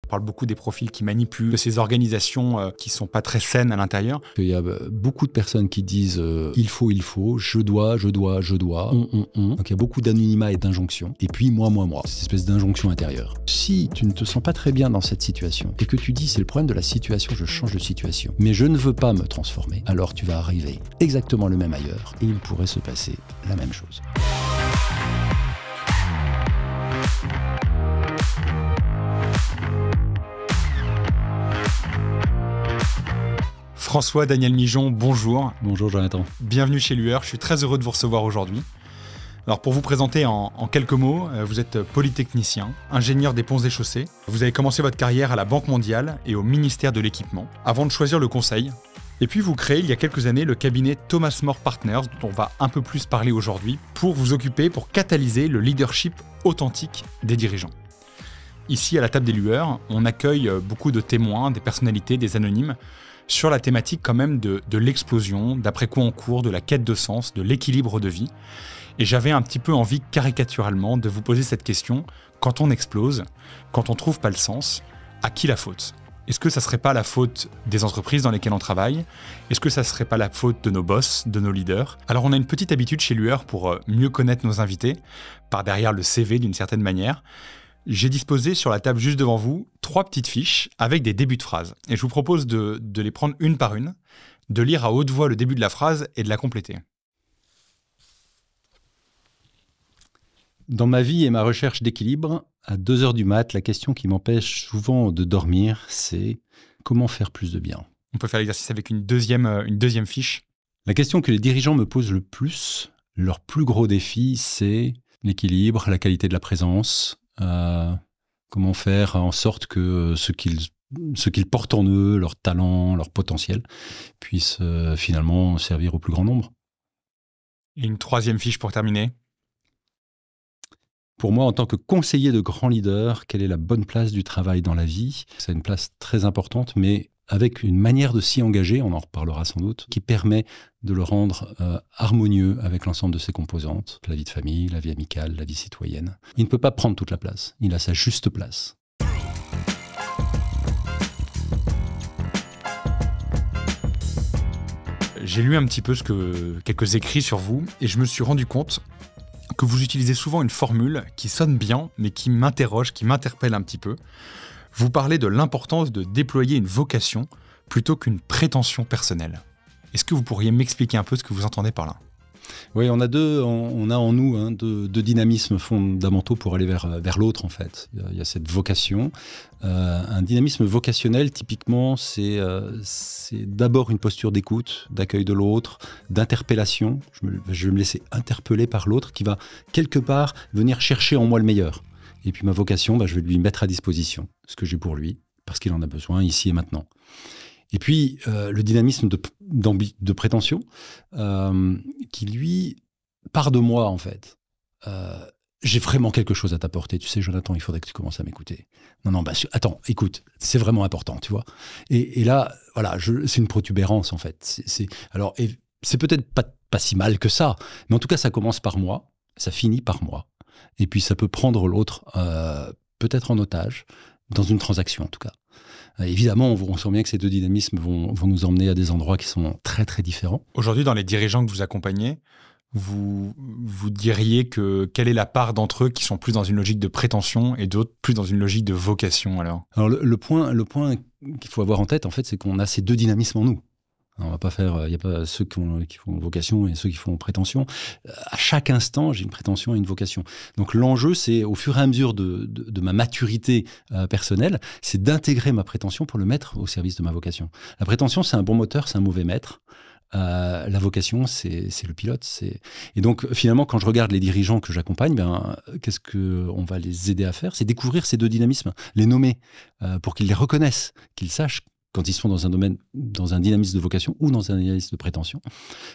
On parle beaucoup des profils qui manipulent, de ces organisations qui sont pas très saines à l'intérieur. Il y a beaucoup de personnes qui disent il faut, je dois. Donc il y a beaucoup d'anonymat et d'injonctions. Et puis moi. Cette espèce d'injonction intérieure. Si tu ne te sens pas très bien dans cette situation et que tu dis c'est le problème de la situation, je change de situation, mais je ne veux pas me transformer, alors tu vas arriver exactement le même ailleurs et il pourrait se passer la même chose. François Daniel Mijon, bonjour. Bonjour Jonathan. Bienvenue chez Lueur, je suis très heureux de vous recevoir aujourd'hui. Alors pour vous présenter en quelques mots, vous êtes polytechnicien, ingénieur des ponts et chaussées. Vous avez commencé votre carrière à la Banque mondiale et au ministère de l'équipement, avant de choisir le conseil. Et puis vous créez il y a quelques années le cabinet Thomas More Partners, dont on va un peu plus parler aujourd'hui, pour catalyser le leadership authentique des dirigeants. Ici, à la table des Lueurs, on accueille beaucoup de témoins, des personnalités, des anonymes, sur la thématique quand même de l'explosion, d'après quoi en cours, de la quête de sens, de l'équilibre de vie. Et j'avais un petit peu envie, caricaturalement, de vous poser cette question. Quand on explose, quand on trouve pas le sens, à qui la faute ? Est-ce que ça serait pas la faute des entreprises dans lesquelles on travaille ? Est-ce que ça serait pas la faute de nos boss, de nos leaders ? Alors on a une petite habitude chez Lueur pour mieux connaître nos invités, par derrière le CV d'une certaine manière. J'ai disposé sur la table juste devant vous 3 petites fiches avec des débuts de phrases. Et je vous propose de les prendre une par une, de lire à haute voix le début de la phrase et de la compléter. Dans ma vie et ma recherche d'équilibre, à 2 heures du mat, la question qui m'empêche souvent de dormir, c'est comment faire plus de bien. On peut faire l'exercice avec une deuxième fiche. La question que les dirigeants me posent le plus, leur plus gros défi, c'est l'équilibre, la qualité de la présence. Comment faire en sorte que ce qu'ils portent en eux, leur talent, leur potentiel, puissent finalement servir au plus grand nombre. Et une 3e fiche pour terminer. Pour moi, en tant que conseiller de grand leader, quelle est la bonne place du travail dans la vie ? C'est une place très importante, mais avec une manière de s'y engager, on en reparlera sans doute, qui permet de le rendre harmonieux avec l'ensemble de ses composantes, la vie de famille, la vie amicale, la vie citoyenne. Il ne peut pas prendre toute la place, il a sa juste place. J'ai lu un petit peu quelques écrits sur vous et je me suis rendu compte que vous utilisez souvent une formule qui sonne bien, mais qui m'interroge, qui m'interpelle un petit peu. Vous parlez de l'importance de déployer une vocation plutôt qu'une prétention personnelle. Est-ce que vous pourriez m'expliquer un peu ce que vous entendez par là ? Oui, on a en nous deux dynamismes fondamentaux pour aller vers l'autre, en fait. Il y a cette vocation. Un dynamisme vocationnel, typiquement, c'est d'abord une posture d'écoute, d'accueil de l'autre, d'interpellation. Je vais me laisser interpeller par l'autre qui va, quelque part, venir chercher en moi le meilleur. Et puis ma vocation, je vais lui mettre à disposition ce que j'ai pour lui, parce qu'il en a besoin ici et maintenant. Et puis, le dynamisme de prétention, qui lui part de moi, en fait. J'ai vraiment quelque chose à t'apporter. Tu sais, Jonathan, il faudrait que tu commences à m'écouter. Non, attends, écoute, c'est vraiment important, tu vois. Et là, voilà, c'est une protubérance, en fait. Alors, c'est peut-être pas si mal que ça, mais en tout cas, ça commence par moi, ça finit par moi. Et puis, ça peut prendre l'autre, peut-être en otage, dans une transaction, en tout cas. Évidemment, on sent bien que ces 2 dynamismes vont nous emmener à des endroits qui sont très, très différents. Aujourd'hui, dans les dirigeants que vous accompagnez, vous diriez quelle est la part d'entre eux qui sont plus dans une logique de prétention et d'autres plus dans une logique de vocation, alors ? Alors, le point qu'il faut avoir en tête, en fait, c'est qu'on a ces 2 dynamismes en nous. On va pas faire, il n'y a pas ceux qui font vocation et ceux qui font prétention. À chaque instant, j'ai une prétention et une vocation. Donc l'enjeu, c'est au fur et à mesure de ma maturité personnelle, c'est d'intégrer ma prétention pour le mettre au service de ma vocation. La prétention, c'est un bon moteur, c'est un mauvais maître. La vocation, c'est le pilote. Et donc finalement, quand je regarde les dirigeants que j'accompagne, qu'est-ce qu'on va les aider à faire ? C'est découvrir ces 2 dynamismes, les nommer pour qu'ils les reconnaissent, qu'ils sachent quand ils sont dans un domaine, dans un dynamisme de vocation ou dans un dynamisme de prétention,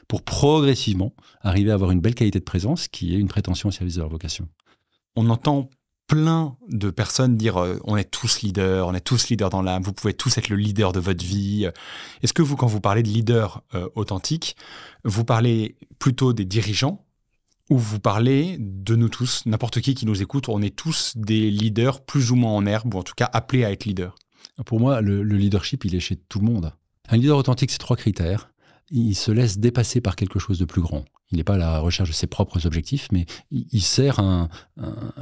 pour progressivement arriver à avoir une belle qualité de présence qui est une prétention au service de leur vocation. On entend plein de personnes dire on est tous leaders dans l'âme, vous pouvez tous être le leader de votre vie. Est-ce que vous, quand vous parlez de leader authentique, vous parlez plutôt des dirigeants où vous parlez de nous tous, n'importe qui nous écoute, on est tous des leaders plus ou moins en herbe, ou en tout cas appelés à être leaders. Pour moi, le leadership, il est chez tout le monde. Un leader authentique, c'est 3 critères. Il se laisse dépasser par quelque chose de plus grand. Il n'est pas à la recherche de ses propres objectifs, mais il sert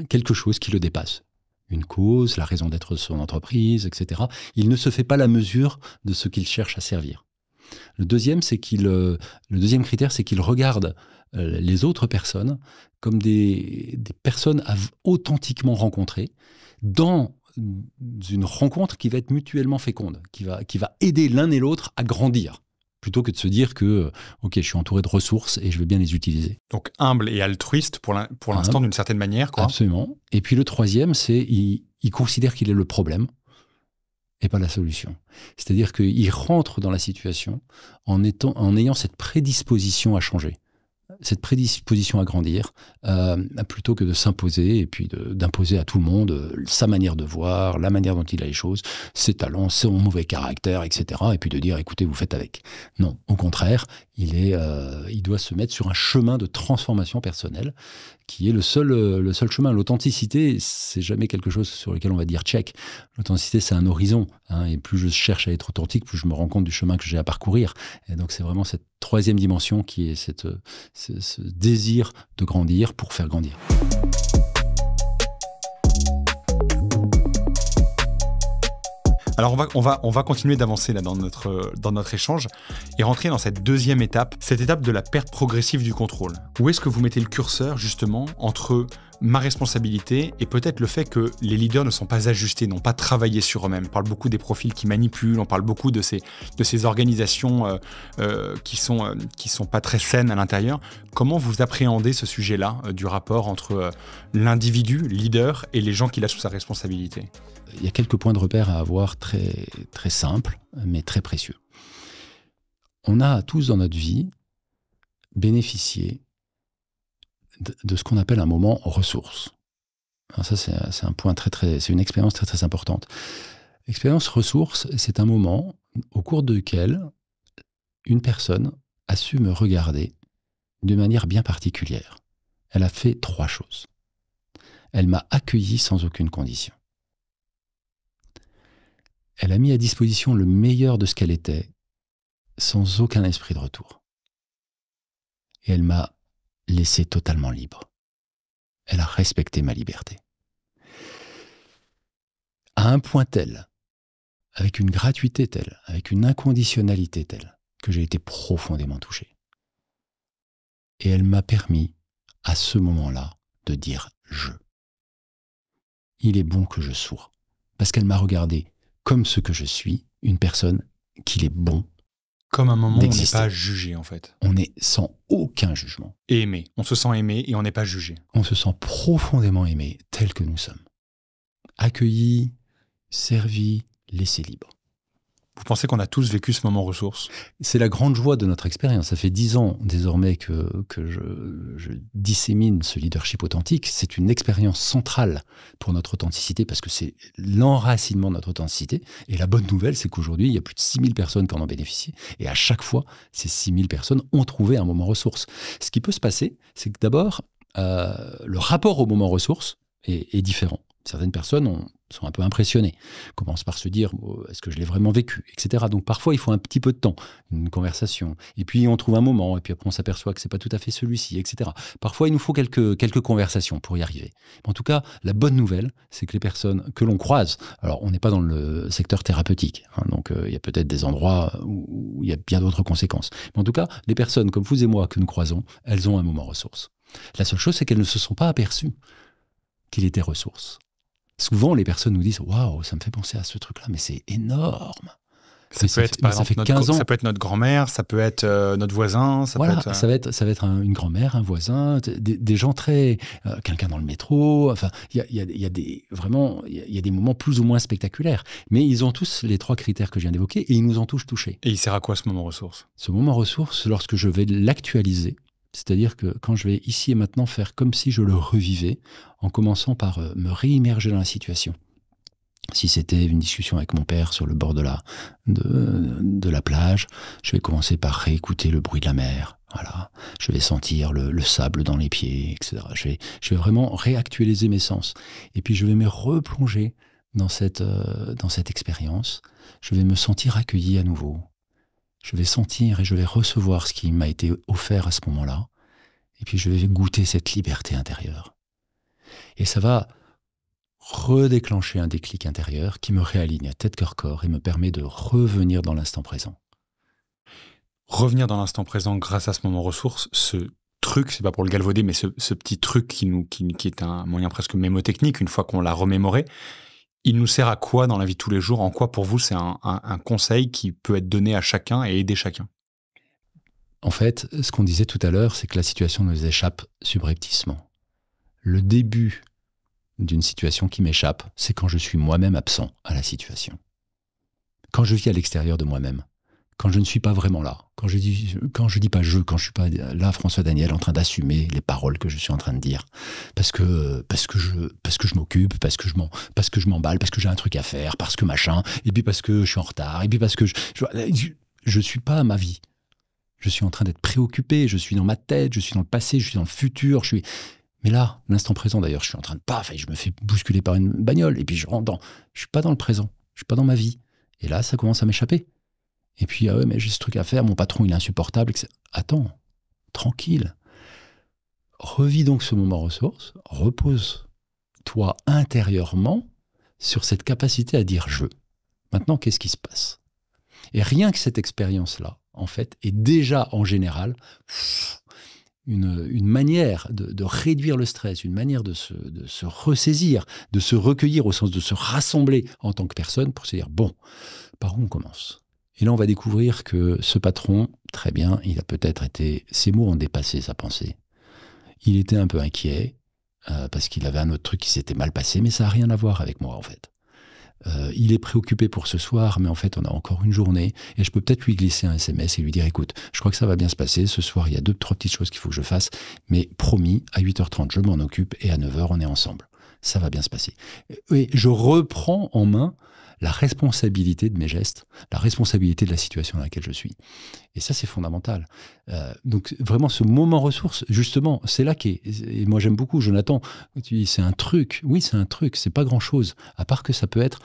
quelque chose qui le dépasse. Une cause, la raison d'être de son entreprise, etc. Il ne se fait pas la mesure de ce qu'il cherche à servir. Le deuxième critère, c'est qu'il regarde les autres personnes comme des personnes authentiquement rencontrées dans une rencontre qui va être mutuellement féconde, qui va aider l'un et l'autre à grandir, plutôt que de se dire que ok, je suis entouré de ressources et je vais bien les utiliser. Donc humble et altruiste pour l'instant d'une certaine manière, quoi. Absolument. Et puis le troisième, c'est il considère qu'il est le problème et pas la solution. C'est-à-dire qu'il rentre dans la situation en ayant cette prédisposition à changer, cette prédisposition à grandir, plutôt que de s'imposer et puis d'imposer à tout le monde sa manière de voir, la manière dont il a les choses, ses talents, son mauvais caractère, etc. Et puis de dire, écoutez, vous faites avec. Non, au contraire, il doit se mettre sur un chemin de transformation personnelle qui est le seul chemin. L'authenticité, c'est jamais quelque chose sur lequel on va dire check. L'authenticité, c'est un horizon. Et plus je cherche à être authentique, plus je me rends compte du chemin que j'ai à parcourir. Et donc, c'est vraiment cette troisième dimension qui est ce désir de grandir pour faire grandir. Alors on va continuer d'avancer là dans notre échange et rentrer dans cette deuxième étape, cette étape de la perte progressive du contrôle. Où est-ce que vous mettez le curseur justement entre ma responsabilité et peut-être le fait que les leaders ne sont pas ajustés, n'ont pas travaillé sur eux-mêmes. On parle beaucoup des profils qui manipulent, on parle beaucoup de ces organisations qui sont pas très saines à l'intérieur. Comment vous appréhendez ce sujet-là du rapport entre l'individu, leader, et les gens qu'il a sous sa responsabilité ? Il y a quelques points de repère à avoir très, très simples, mais très précieux. On a tous dans notre vie bénéficié de ce qu'on appelle un moment ressource. Alors ça, c'est un point c'est une expérience très, très importante. L'expérience ressource, c'est un moment au cours duquel une personne a su me regarder de manière bien particulière. Elle a fait 3 choses. Elle m'a accueilli sans aucune condition. Elle a mis à disposition le meilleur de ce qu'elle était, sans aucun esprit de retour. Et elle m'a laissé totalement libre. Elle a respecté ma liberté. À un point tel, avec une gratuité telle, avec une inconditionnalité telle, que j'ai été profondément touché. Et elle m'a permis, à ce moment-là, de dire « je ». Il est bon que je sois. Parce qu'elle m'a regardé comme ce que je suis, une personne qu'il est bon. Comme un moment où on n'est pas jugé, en fait. On est sans aucun jugement. Et aimé. On se sent aimé et on n'est pas jugé. On se sent profondément aimé, tel que nous sommes. Accueilli, servi, laissé libre. Vous pensez qu'on a tous vécu ce moment ressource ? C'est la grande joie de notre expérience. Ça fait 10 ans désormais que je dissémine ce leadership authentique. C'est une expérience centrale pour notre authenticité parce que c'est l'enracinement de notre authenticité. Et la bonne nouvelle, c'est qu'aujourd'hui, il y a plus de 6000 personnes qui en ont bénéficié. Et à chaque fois, ces 6000 personnes ont trouvé un moment ressource. Ce qui peut se passer, c'est que d'abord, le rapport au moment ressource est différent. Certaines personnes sont un peu impressionnées, commencent par se dire est-ce que je l'ai vraiment vécu, etc. Donc parfois il faut un petit peu de temps, une conversation, et puis on trouve un moment, et puis après on s'aperçoit que c'est pas tout à fait celui-ci, etc. Parfois il nous faut quelques conversations pour y arriver. En tout cas, la bonne nouvelle, c'est que les personnes que l'on croise, alors on n'est pas dans le secteur thérapeutique, donc il y a peut-être des endroits où il y a bien d'autres conséquences. Mais en tout cas, les personnes comme vous et moi que nous croisons, elles ont un moment ressource. La seule chose, c'est qu'elles ne se sont pas aperçues qu'il était ressource. Souvent, les personnes nous disent « Waouh, ça me fait penser à ce truc-là, mais c'est énorme !» Ça peut être, par exemple, ça peut être notre grand-mère, ça peut être notre voisin. Ça peut être une grand-mère, un voisin, des gens très... quelqu'un dans le métro. Enfin, il y a des moments plus ou moins spectaculaires. Mais ils ont tous les 3 critères que je viens d'évoquer et ils nous ont tous touchés. Et il sert à quoi ce moment ressource ? Ce moment ressource, lorsque je vais l'actualiser, c'est-à-dire que quand je vais ici et maintenant faire comme si je le revivais, en commençant par me réimmerger dans la situation. Si c'était une discussion avec mon père sur le bord de la plage, je vais commencer par réécouter le bruit de la mer, Voilà. Je vais sentir le sable dans les pieds, etc. Je vais vraiment réactualiser mes sens. Et puis je vais me replonger dans cette expérience. Je vais me sentir accueilli à nouveau. Je vais sentir et je vais recevoir ce qui m'a été offert à ce moment-là. Et puis je vais goûter cette liberté intérieure. Et ça va redéclencher un déclic intérieur qui me réaligne à tête, cœur, corps et me permet de revenir dans l'instant présent. Revenir dans l'instant présent grâce à ce moment ressource, ce truc, c'est pas pour le galvauder, mais ce petit truc qui est un moyen presque mémotechnique, une fois qu'on l'a remémoré, il nous sert à quoi dans la vie de tous les jours? En quoi pour vous c'est un conseil qui peut être donné à chacun et aider chacun? En fait, ce qu'on disait tout à l'heure, c'est que la situation nous échappe subrepticement. Le début d'une situation qui m'échappe, c'est quand je suis moi-même absent à la situation. Quand je vis à l'extérieur de moi-même. Quand je ne suis pas vraiment là, quand je dis pas je, quand je suis pas là, François Daniel, en train d'assumer les paroles que je suis en train de dire, parce que je m'occupe, parce que je m'emballe, parce que j'ai un truc à faire, parce que machin, et puis parce que je suis en retard, et puis parce que je suis pas à ma vie. Je suis en train d'être préoccupé, je suis dans ma tête, je suis dans le passé, je suis dans le futur, mais là, l'instant présent d'ailleurs, je suis en train de paf, et je me fais bousculer par une bagnole, et puis je suis pas dans le présent, je suis pas dans ma vie, et là, ça commence à m'échapper. Et puis, ah ouais, mais j'ai ce truc à faire, mon patron, il est insupportable. Etc. Attends, tranquille. Revis donc ce moment ressource, repose-toi intérieurement sur cette capacité à dire « je ». Maintenant, qu'est-ce qui se passe? Et rien que cette expérience-là, en fait, est déjà, en général, une manière de réduire le stress, une manière de se ressaisir, de se recueillir au sens de se rassembler en tant que personne pour se dire « bon, par où on commence ?» Et là, on va découvrir que ce patron, très bien, il a peut-être été... Ces mots ont dépassé sa pensée. Il était un peu inquiet, parce qu'il avait un autre truc qui s'était mal passé, mais ça n'a rien à voir avec moi, en fait. Il est préoccupé pour ce soir, mais en fait, on a encore une journée, et je peux peut-être lui glisser un SMS et lui dire, écoute, je crois que ça va bien se passer, ce soir, il y a 2-3 petites choses qu'il faut que je fasse, mais promis, à 8h30, je m'en occupe, et à 9h, on est ensemble. Ça va bien se passer. Et je reprends en main la responsabilité de mes gestes, la responsabilité de la situation dans laquelle je suis. Et ça, c'est fondamental. Donc, vraiment, ce moment ressource, justement, c'est là qu'est... Et moi, j'aime beaucoup, Jonathan, tu dis, c'est un truc. Oui, c'est un truc, c'est pas grand-chose. À part que ça peut être...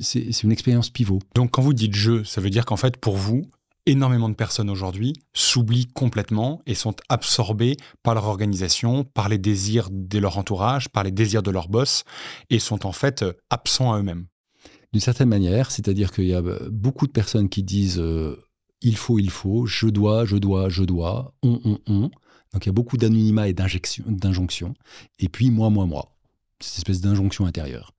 C'est une expérience pivot. Donc, quand vous dites « je », ça veut dire qu'en fait, pour vous, énormément de personnes aujourd'hui s'oublient complètement et sont absorbées par leur organisation, par les désirs de leur entourage, par les désirs de leur boss, et sont en fait absents à eux-mêmes. D'une certaine manière, c'est-à-dire qu'il y a beaucoup de personnes qui disent il faut, je dois, on. Donc il y a beaucoup d'anonymat et d'injonctions. Et puis moi. Cette espèce d'injonction intérieure.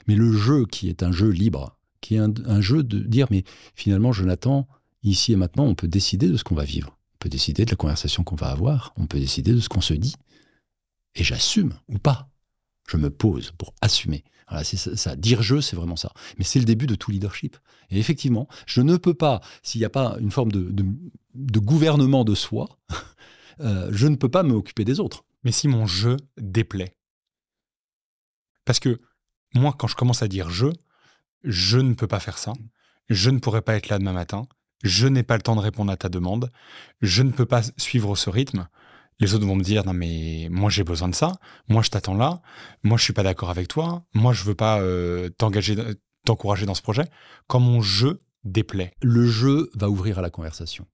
Mais le jeu qui est un jeu libre, qui est un jeu de dire mais finalement, Jonathan, ici et maintenant, on peut décider de ce qu'on va vivre. On peut décider de la conversation qu'on va avoir. On peut décider de ce qu'on se dit. Et j'assume ou pas. Je me pose pour assumer. Voilà, c'est ça. Dire je, c'est vraiment ça. Mais c'est le début de tout leadership. Et effectivement, je ne peux pas, s'il n'y a pas une forme de gouvernement de soi, je ne peux pas m'occuper des autres. Mais si mon je déplaît? Parce que moi, quand je commence à dire je ne peux pas faire ça, je ne pourrai pas être là demain matin, je n'ai pas le temps de répondre à ta demande, je ne peux pas suivre ce rythme. Les autres vont me dire, non mais moi j'ai besoin de ça, moi je t'attends là, moi je suis pas d'accord avec toi, moi je veux pas t'encourager dans ce projet. Quand mon jeu déplaît. Le jeu va ouvrir à la conversation.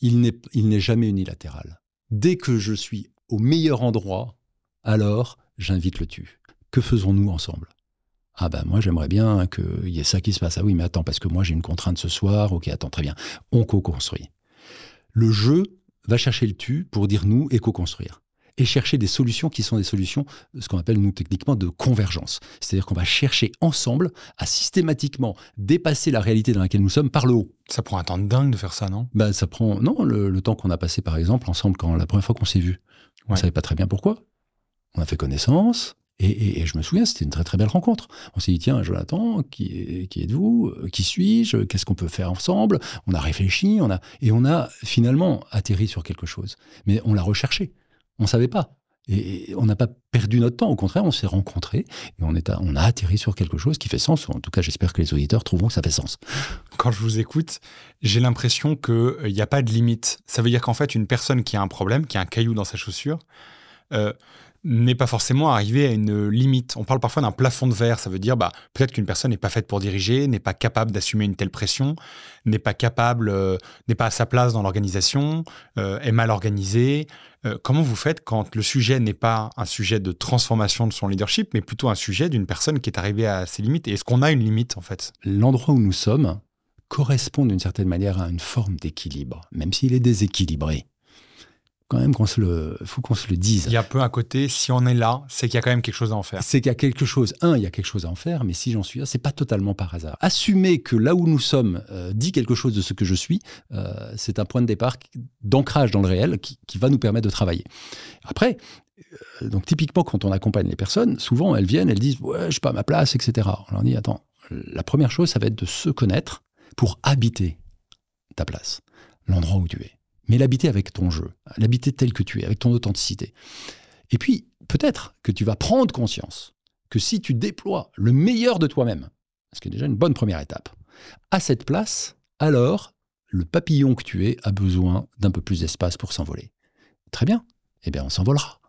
Il n'est jamais unilatéral. Dès que je suis au meilleur endroit, alors j'invite le tu. Que faisons-nous ensemble? Ah ben moi j'aimerais bien qu'il y ait ça qui se passe. Ah oui mais attends parce que moi j'ai une contrainte ce soir. Ok attends très bien. On co-construit. Le jeu va chercher le tu pour dire nous et co-construire. Et chercher des solutions qui sont des solutions, ce qu'on appelle nous techniquement de convergence. C'est-à-dire qu'on va chercher ensemble à systématiquement dépasser la réalité dans laquelle nous sommes par le haut. Ça prend un temps de dingue de faire ça, non? Ben, ça prend le temps qu'on a passé par exemple ensemble quand la première fois qu'on s'est vus. On ne savait pas très bien pourquoi. On a fait connaissance. Et je me souviens, c'était une très très belle rencontre. On s'est dit, tiens, Jonathan, qui êtes-vous? Qui suis-je? Qu'est-ce qu'on peut faire ensemble? On a réfléchi, et on a finalement atterri sur quelque chose. Mais on l'a recherché. On ne savait pas. Et on n'a pas perdu notre temps. Au contraire, on s'est rencontrés et on a atterri sur quelque chose qui fait sens. Ou en tout cas, j'espère que les auditeurs trouveront que ça fait sens. quand je vous écoute, j'ai l'impression qu'il n'y a pas de limite. Ça veut dire qu'en fait, une personne qui a un problème, qui a un caillou dans sa chaussure, n'est pas forcément arrivée à une limite. On parle parfois d'un plafond de verre. Ça veut dire peut-être qu'une personne n'est pas faite pour diriger, n'est pas capable d'assumer une telle pression, n'est pas à sa place dans l'organisation, est mal organisée. Comment vous faites quand le sujet n'est pas un sujet de transformation de son leadership, mais plutôt un sujet d'une personne qui est arrivée à ses limites? Et est-ce qu'on a une limite, en fait? L'endroit où nous sommes correspond d'une certaine manière à une forme d'équilibre, même s'il est déséquilibré. Quand même faut qu'on se le dise. Il y a un peu un côté, si on est là, c'est qu'il y a quand même quelque chose à en faire. C'est qu'il y a quelque chose, il y a quelque chose à en faire, mais si j'en suis là, c'est pas totalement par hasard. Assumer que là où nous sommes dit quelque chose de ce que je suis, c'est un point de départ d'ancrage dans le réel qui va nous permettre de travailler. Après, donc typiquement, quand on accompagne les personnes, souvent elles viennent, elles disent « ouais, je suis pas à ma place, etc. » On leur dit « attends, la première chose, ça va être de se connaître pour habiter ta place, l'endroit où tu es. Mais l'habiter avec ton jeu, l'habiter tel que tu es, avec ton authenticité. Et puis, peut-être que tu vas prendre conscience que si tu déploies le meilleur de toi-même, ce qui est déjà une bonne première étape, à cette place, alors le papillon que tu es a besoin d'un peu plus d'espace pour s'envoler. Très bien, eh bien on s'envolera.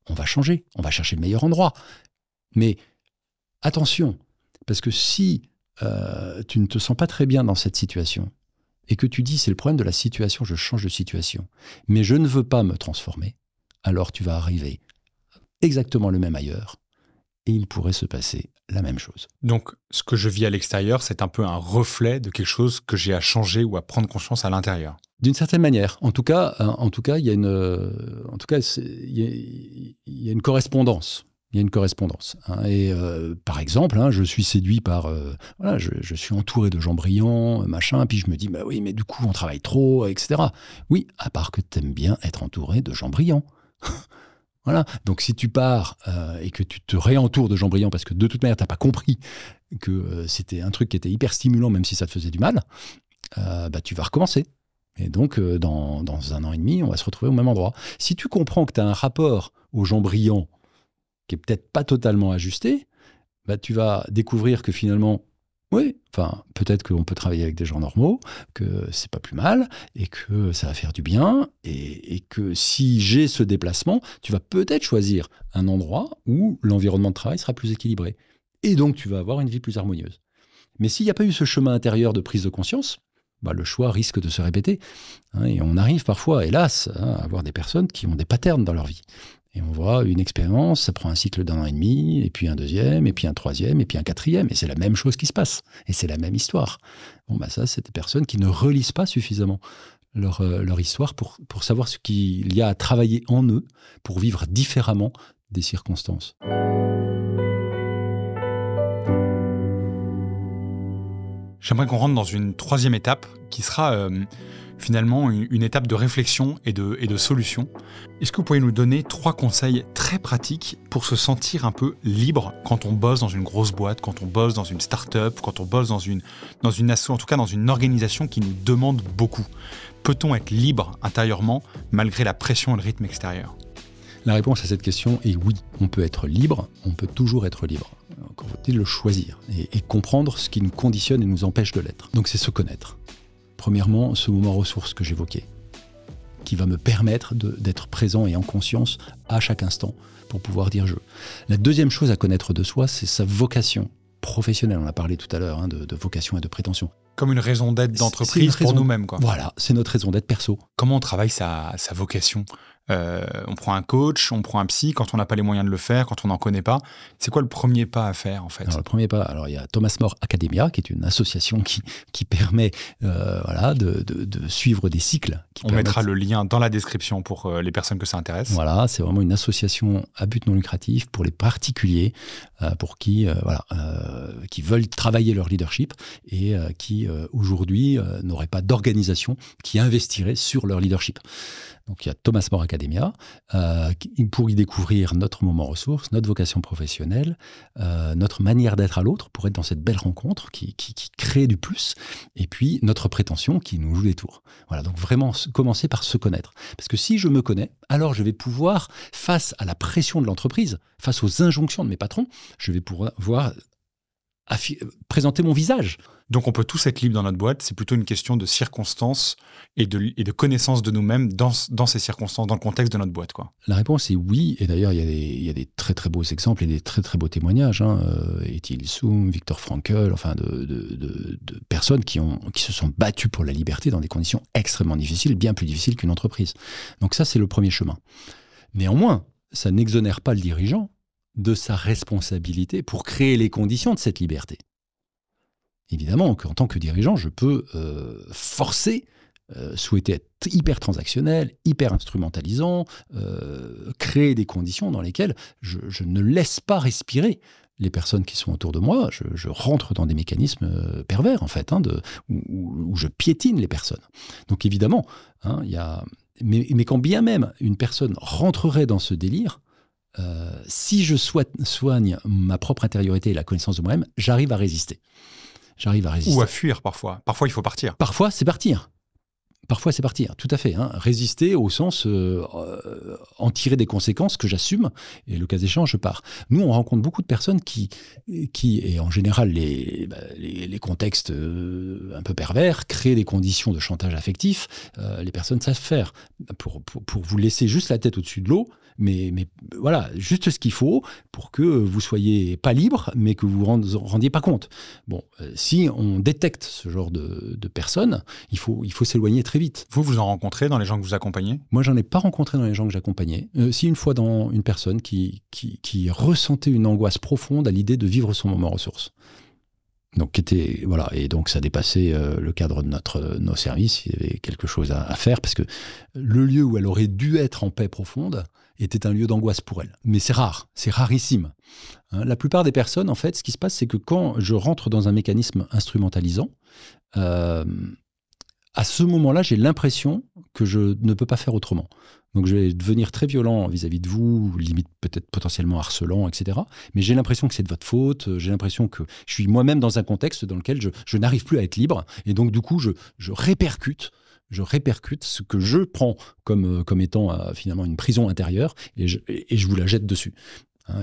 On va changer, on va chercher le meilleur endroit. Mais attention, parce que si tu ne te sens pas très bien dans cette situation, et que tu dis c'est le problème de la situation, je change de situation, mais je ne veux pas me transformer, alors tu vas arriver exactement le même ailleurs et il pourrait se passer la même chose. Donc ce que je vis à l'extérieur, c'est un peu un reflet de quelque chose que j'ai à changer ou à prendre conscience à l'intérieur. D'une certaine manière. En tout cas, il y a une correspondance. Il y a une correspondance. Et par exemple, je suis séduit par... je suis entouré de gens brillants, machin, puis je me dis, bah oui, mais du coup, on travaille trop, etc. Oui, à part que tu aimes bien être entouré de gens brillants. Voilà. Donc si tu pars et que tu te réentoures de gens brillants, parce que de toute manière, tu n'as pas compris que c'était un truc qui était hyper stimulant, même si ça te faisait du mal, tu vas recommencer. Et donc, dans 1 an et demi, on va se retrouver au même endroit. Si tu comprends que tu as un rapport aux gens brillants qui est peut-être pas totalement ajusté, tu vas découvrir que finalement, oui, peut-être qu'on peut travailler avec des gens normaux, que c'est pas plus mal, et que ça va faire du bien, et que si j'ai ce déplacement, tu vas peut-être choisir un endroit où l'environnement de travail sera plus équilibré. Et donc, tu vas avoir une vie plus harmonieuse. Mais s'il n'y a pas eu ce chemin intérieur de prise de conscience, le choix risque de se répéter. Et on arrive parfois, hélas, à avoir des personnes qui ont des patterns dans leur vie. Et on voit une expérience, ça prend un cycle d'1 an et demi, et puis un deuxième, et puis un troisième, et puis un quatrième. Et c'est la même chose qui se passe. Et c'est la même histoire. Ça, c'est des personnes qui ne relisent pas suffisamment leur histoire pour savoir ce qu'il y a à travailler en eux pour vivre différemment des circonstances. J'aimerais qu'on rentre dans une 3e étape qui sera finalement une étape de réflexion et de solution. Est-ce que vous pourriez nous donner 3 conseils très pratiques pour se sentir un peu libre quand on bosse dans une grosse boîte, quand on bosse dans une start-up, quand on bosse dans une asso, en tout cas dans une organisation qui nous demande beaucoup? Peut-on être libre intérieurement malgré la pression et le rythme extérieur? La réponse à cette question est oui, on peut être libre, on peut toujours être libre. Encore faut-il le choisir et comprendre ce qui nous conditionne et nous empêche de l'être. Donc c'est se connaître. Premièrement, ce moment ressource que j'évoquais, qui va me permettre d'être présent et en conscience à chaque instant pour pouvoir dire je. La deuxième chose à connaître de soi, c'est sa vocation professionnelle. On a parlé tout à l'heure de vocation et de prétention. Comme une raison d'être d'entreprise pour nous-mêmes, quoi. Voilà, c'est notre raison d'être perso. Comment on travaille sa vocation? On prend un coach, on prend un psy, quand on n'a pas les moyens de le faire, quand on n'en connaît pas. C'est quoi le premier pas à faire, en fait? Alors, le premier pas, il y a Thomas More Academia, qui est une association qui permet de suivre des cycles. On mettra le lien dans la description pour les personnes que ça intéresse. Voilà, c'est vraiment une association à but non lucratif pour les particuliers, pour qui veulent travailler leur leadership et qui aujourd'hui n'auraient pas d'organisation qui investirait sur leur leadership. Donc il y a Thomas More Academia pour y découvrir notre moment ressource, notre vocation professionnelle, notre manière d'être à l'autre pour être dans cette belle rencontre qui crée du plus, et puis notre prétention qui nous joue des tours. Voilà, donc vraiment commencer par se connaître. Parce que si je me connais, alors je vais pouvoir, face à la pression de l'entreprise, face aux injonctions de mes patrons, je vais pouvoir présenter mon visage. Donc on peut tous être libre dans notre boîte, c'est plutôt une question de circonstances et de connaissance de nous-mêmes dans ces circonstances, dans le contexte de notre boîte, quoi. La réponse est oui, et d'ailleurs il y a des très très beaux exemples et des très très beaux témoignages, Étienne Soum, Viktor Frankl, enfin de personnes qui se sont battues pour la liberté dans des conditions extrêmement difficiles, bien plus difficiles qu'une entreprise. Donc ça c'est le premier chemin. Néanmoins, ça n'exonère pas le dirigeant de sa responsabilité pour créer les conditions de cette liberté. Évidemment qu'en tant que dirigeant, je peux forcer, souhaiter être hyper transactionnel, hyper instrumentalisant, créer des conditions dans lesquelles je ne laisse pas respirer les personnes qui sont autour de moi. Je rentre dans des mécanismes pervers, en fait, où je piétine les personnes. Donc évidemment, mais quand bien même une personne rentrerait dans ce délire, si je soigne ma propre intériorité et la connaissance de moi-même, j'arrive à résister. Ou à fuir parfois. Parfois, il faut partir. Parfois, c'est partir. Tout à fait. Résister au sens en tirer des conséquences que j'assume, et le cas échéant, je pars. Nous, on rencontre beaucoup de personnes qui et en général, les contextes un peu pervers, créent des conditions de chantage affectif. Les personnes savent faire pour vous laisser juste la tête au-dessus de l'eau, mais voilà, juste ce qu'il faut pour que vous soyez pas libre, mais que vous vous rendiez pas compte. Bon, si on détecte ce genre de personnes, il faut s'éloigner très vite. Vous en rencontrez dans les gens que vous accompagnez? Moi, j'en ai pas rencontré dans les gens que j'accompagnais. Si, une fois, dans une personne qui ressentait une angoisse profonde à l'idée de vivre son moment ressource. Donc, et donc ça dépassait le cadre de nos services. Il y avait quelque chose à faire, parce que le lieu où elle aurait dû être en paix profonde était un lieu d'angoisse pour elle. Mais c'est rare, c'est rarissime. La plupart des personnes, en fait, ce qui se passe, c'est que quand je rentre dans un mécanisme instrumentalisant, à ce moment-là, j'ai l'impression que je ne peux pas faire autrement. Donc je vais devenir très violent vis-à-vis de vous, limite peut-être potentiellement harcelant, etc. Mais j'ai l'impression que c'est de votre faute, j'ai l'impression que je suis moi-même dans un contexte dans lequel je n'arrive plus à être libre, et donc du coup je répercute ce que je prends comme étant finalement une prison intérieure, et je vous la jette dessus.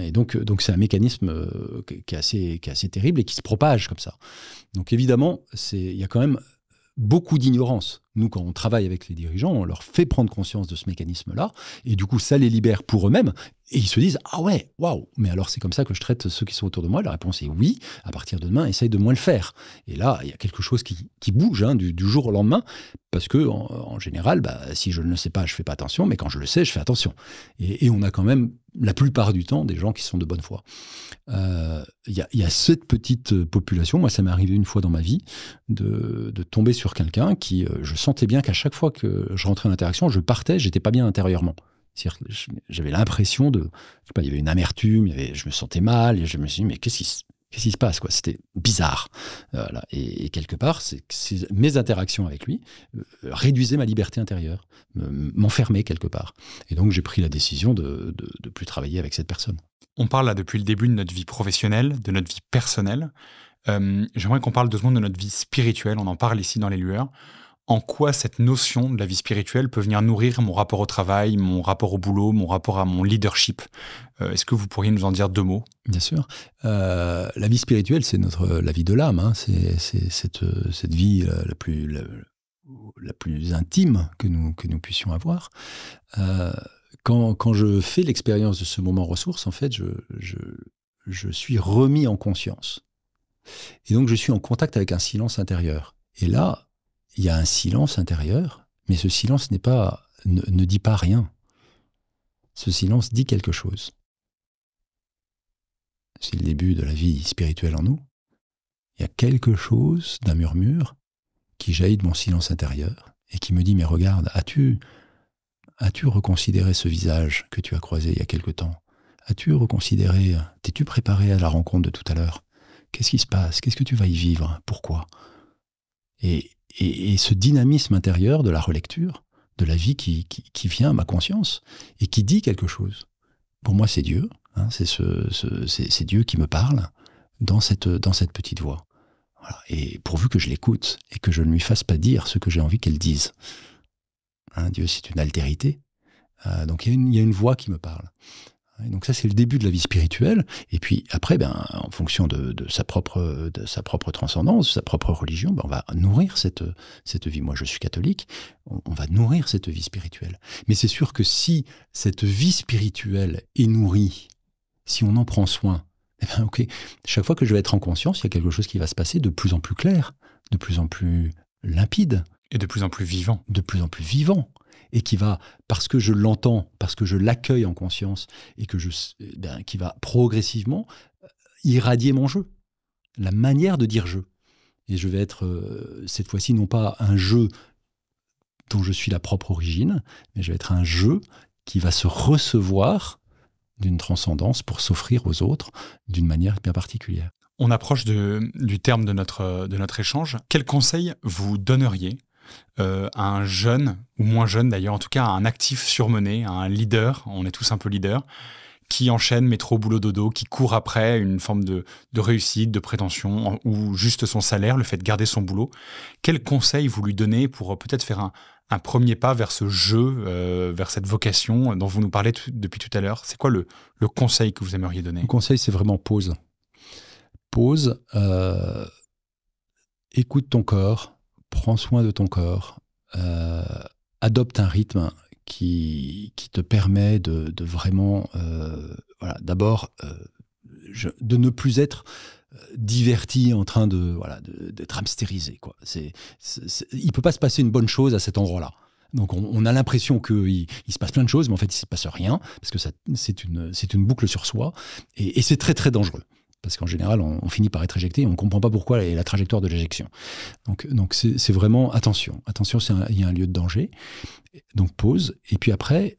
Et donc c'est un mécanisme qui est assez terrible et qui se propage comme ça. Donc évidemment, il y a quand même beaucoup d'ignorance. Nous, quand on travaille avec les dirigeants, on leur fait prendre conscience de ce mécanisme-là, et du coup, ça les libère pour eux-mêmes, et ils se disent « Ah ouais, waouh, mais alors c'est comme ça que je traite ceux qui sont autour de moi ?» La réponse est oui. À partir de demain, essaye de moins le faire. Et là, il y a quelque chose qui bouge du jour au lendemain, parce que en général, si je ne le sais pas, je fais pas attention, mais quand je le sais, je fais attention. Et on a quand même, la plupart du temps, des gens qui sont de bonne foi. Il y a cette petite population. Moi, ça m'est arrivé une fois dans ma vie de tomber sur quelqu'un qui, je sentais bien qu'à chaque fois que je rentrais en interaction, je partais, j'étais pas bien intérieurement. C'est-à-dire que j'avais l'impression je sais pas, il y avait une amertume, je me sentais mal, et je me suis dit, mais qu'est-ce qui se passe, quoi? C'était bizarre. Voilà. Et quelque part, mes interactions avec lui réduisaient ma liberté intérieure, m'enfermaient quelque part. Et donc, j'ai pris la décision de plus travailler avec cette personne. On parle là depuis le début de notre vie professionnelle, de notre vie personnelle. J'aimerais qu'on parle 2 secondes de notre vie spirituelle. On en parle ici dans Les Lueurs. En quoi cette notion de la vie spirituelle peut venir nourrir mon rapport au travail, mon rapport au boulot, mon rapport à mon leadership? Est-ce que vous pourriez nous en dire 2 mots? Bien sûr. La vie spirituelle, c'est la vie de l'âme. C'est cette vie la plus intime que nous puissions avoir. Quand je fais l'expérience de ce moment ressource, en fait, je suis remis en conscience. Et donc, je suis en contact avec un silence intérieur. Et là, il y a un silence intérieur, mais ce silence ne dit pas rien. Ce silence dit quelque chose. C'est le début de la vie spirituelle en nous. Il y a quelque chose d'un murmure qui jaillit de mon silence intérieur et qui me dit, mais regarde, as-tu reconsidéré ce visage que tu as croisé il y a quelque temps? T'es-tu préparé à la rencontre de tout à l'heure? Qu'est-ce qui se passe? Qu'est-ce que tu vas y vivre? Pourquoi? Et ce dynamisme intérieur de la relecture, de la vie qui vient à ma conscience et qui dit quelque chose. Pour moi, c'est Dieu. C'est Dieu qui me parle dans cette petite voix. Voilà. Et pourvu que je l'écoute et que je ne lui fasse pas dire ce que j'ai envie qu'elle dise. Dieu, c'est une altérité. Donc il y a une voix qui me parle. Et donc ça, c'est le début de la vie spirituelle. Et puis après, en fonction de sa propre transcendance, sa propre religion, on va nourrir cette vie. Moi, je suis catholique, on va nourrir cette vie spirituelle. Mais c'est sûr que si cette vie spirituelle est nourrie, si on en prend soin, chaque fois que je vais être en conscience, il y a quelque chose qui va se passer de plus en plus clair, de plus en plus limpide. Et de plus en plus vivant. De plus en plus vivant. Et qui va, parce que je l'entends, parce que je l'accueille en conscience, et que qui va progressivement irradier mon jeu, la manière de dire jeu. Et je vais être, cette fois-ci, non pas un jeu dont je suis la propre origine, mais je vais être un jeu qui va se recevoir d'une transcendance pour s'offrir aux autres d'une manière bien particulière. On approche du terme de notre échange. Quel conseil vous donneriez à un jeune, ou moins jeune d'ailleurs, en tout cas à un actif surmené, à un leader, on est tous un peu leaders, qui enchaîne métro, boulot, dodo, qui court après une forme de réussite, de prétention, ou juste son salaire, le fait de garder son boulot. Quel conseil vous lui donnez pour peut-être faire un premier pas vers ce jeu, vers cette vocation dont vous nous parlez depuis tout à l'heure? C'est quoi le conseil que vous aimeriez donner? Le conseil, c'est vraiment pause. Pause, écoute ton corps, prends soin de ton corps, adopte un rythme qui te permet de vraiment, d'abord, de ne plus être diverti en train d'être hamstérisé, quoi. Il ne peut pas se passer une bonne chose à cet endroit-là. Donc on a l'impression qu'il se passe plein de choses, mais en fait il ne se passe rien, parce que c'est une boucle sur soi, et c'est très très dangereux. Parce qu'en général, on finit par être éjecté et on ne comprend pas pourquoi la trajectoire de l'éjection. Donc c'est vraiment attention. Attention, il y a un lieu de danger. Donc pause. Et puis après,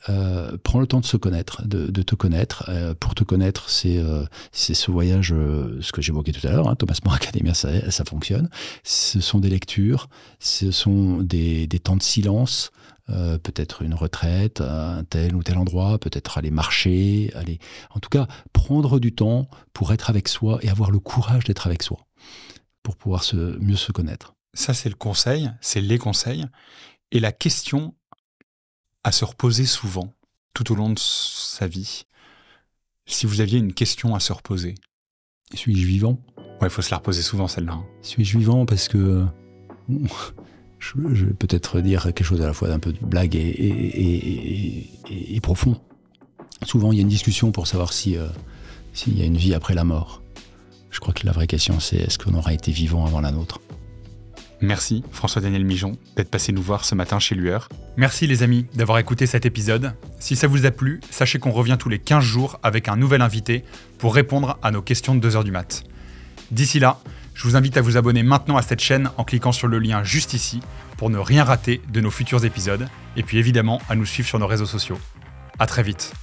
prends le temps de se connaître, de te connaître. Pour te connaître, c'est ce voyage, ce que j'évoquais tout à l'heure, Thomas More Academia, ça fonctionne. Ce sont des lectures, ce sont des temps de silence, peut-être une retraite à un tel ou tel endroit, peut-être aller marcher, en tout cas prendre du temps pour être avec soi et avoir le courage d'être avec soi, pour pouvoir mieux se connaître. Ça, c'est le conseil, c'est les conseils. Et la question à se reposer souvent, tout au long de sa vie, si vous aviez une question à se reposer. Suis-je vivant ? Ouais, il faut se la reposer souvent, celle-là. Suis-je vivant parce que... Je vais peut-être dire quelque chose à la fois d'un peu de blague et profond. Souvent, il y a une discussion pour savoir s'il y a une vie après la mort. Je crois que la vraie question, c'est est-ce qu'on aura été vivant avant la nôtre ? Merci François-Daniel Mijon d'être passé nous voir ce matin chez Lueur. Merci les amis d'avoir écouté cet épisode. Si ça vous a plu, sachez qu'on revient tous les 15 jours avec un nouvel invité pour répondre à nos questions de 2h du mat'. D'ici là, je vous invite à vous abonner maintenant à cette chaîne en cliquant sur le lien juste ici pour ne rien rater de nos futurs épisodes et puis évidemment à nous suivre sur nos réseaux sociaux. À très vite.